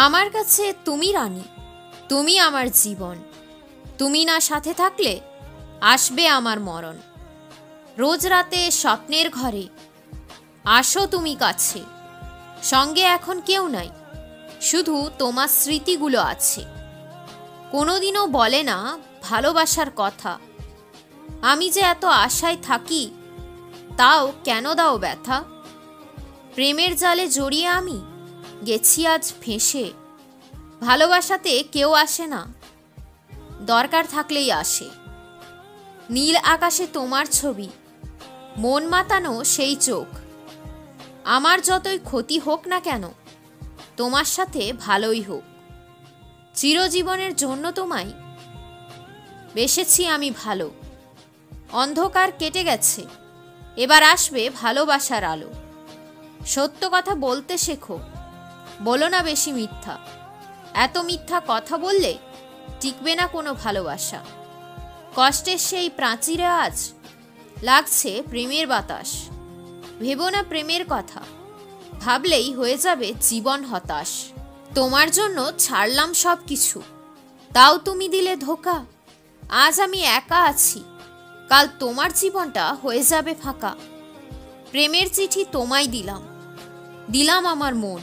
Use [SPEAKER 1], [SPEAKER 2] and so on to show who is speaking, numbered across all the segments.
[SPEAKER 1] আমার কাছে তুমি রানী, তুমি আমার জীবন। তুমি না সাথে থাকলে আসবে আমার মরণ। রোজ রাতে স্বপ্নের ঘরে আসো তুমি কাছে। সঙ্গে এখন কেউ নাই, শুধু তোমার স্মৃতিগুলো আছে। কোনোদিনও বলে না ভালোবাসার কথা। আমি যে এত আশায় থাকি, তাও কেন দাও ব্যথা? প্রেমের জালে জড়িয়ে আমি গেছি আজ ফেঁসে। ভালোবাসাতে কেউ আসে না, দরকার থাকলেই আসে। নীল আকাশে তোমার ছবি, মন মাতানো সেই চোখ। আমার যতই ক্ষতি হোক না কেন, তোমার সাথে ভালোই হোক। চিরজীবনের জন্য তোমায় বেসেছি আমি ভালো। অন্ধকার কেটে গেছে, এবার আসবে ভালোবাসার আলো। সত্য কথা বলতে শেখো, বলো না বেশি মিথ্যা। এত মিথ্যা কথা বললে টিকবে না কোনো ভালোবাসা। কষ্টের সেই প্রাচীরে আজ লাগছে প্রেমের বাতাস। ভেবো না প্রেমের কথা, ভাবলেই হয়ে যাবে জীবন হতাশ। তোমার জন্য ছাড়লাম সব কিছু, তাও তুমি দিলে ধোকা। আজ আমি একা আছি, কাল তোমার জীবনটা হয়ে যাবে ফাঁকা। প্রেমের চিঠি তোমায় দিলাম, দিলাম আমার মন।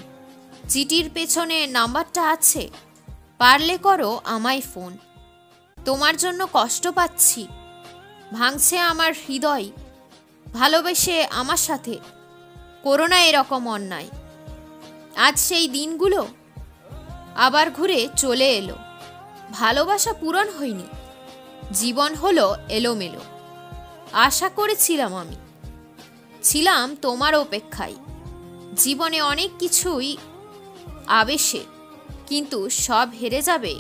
[SPEAKER 1] চিঠির পেছনে নাম্বারটা আছে, পারলে করো আমায় ফোন। তোমার জন্য কষ্ট পাচ্ছি, ভাঙছে আমার হৃদয়। ভালোবেসে আমার সাথে করো না এরকম অন্যায়। আজ সেই দিনগুলো আবার ঘুরে চলে এলো। ভালোবাসা পূরণ হয়নি, জীবন হলো এলোমেলো। আশা করেছিলাম আমি, ছিলাম তোমার অপেক্ষায়। জীবনে অনেক কিছুই আবেশে, কিন্তু সব হেরে যাবে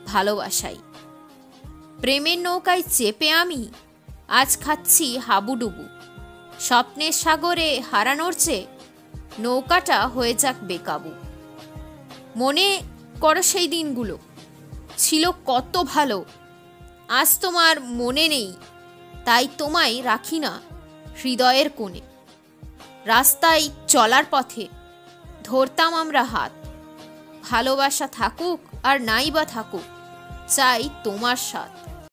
[SPEAKER 1] ভালোবাসায়। প্রেমের নৌকায় চেপে আমি আজ খাচ্ছি হাবুডুবু। স্বপ্নের সাগরে হারানোর চেয়ে নৌকাটা হয়ে যাক বেকাবু। মনে করো সেই দিনগুলো ছিল কত ভালো, আজ তোমার মনে নেই। তাই তোমায় রাখি না হৃদয়ের কোণে। রাস্তায় চলার পথে ধরতাম আমরা হাত। ভালোবাসা থাকুক আর নাই বা থাকুক, চাই তোমার সাথ।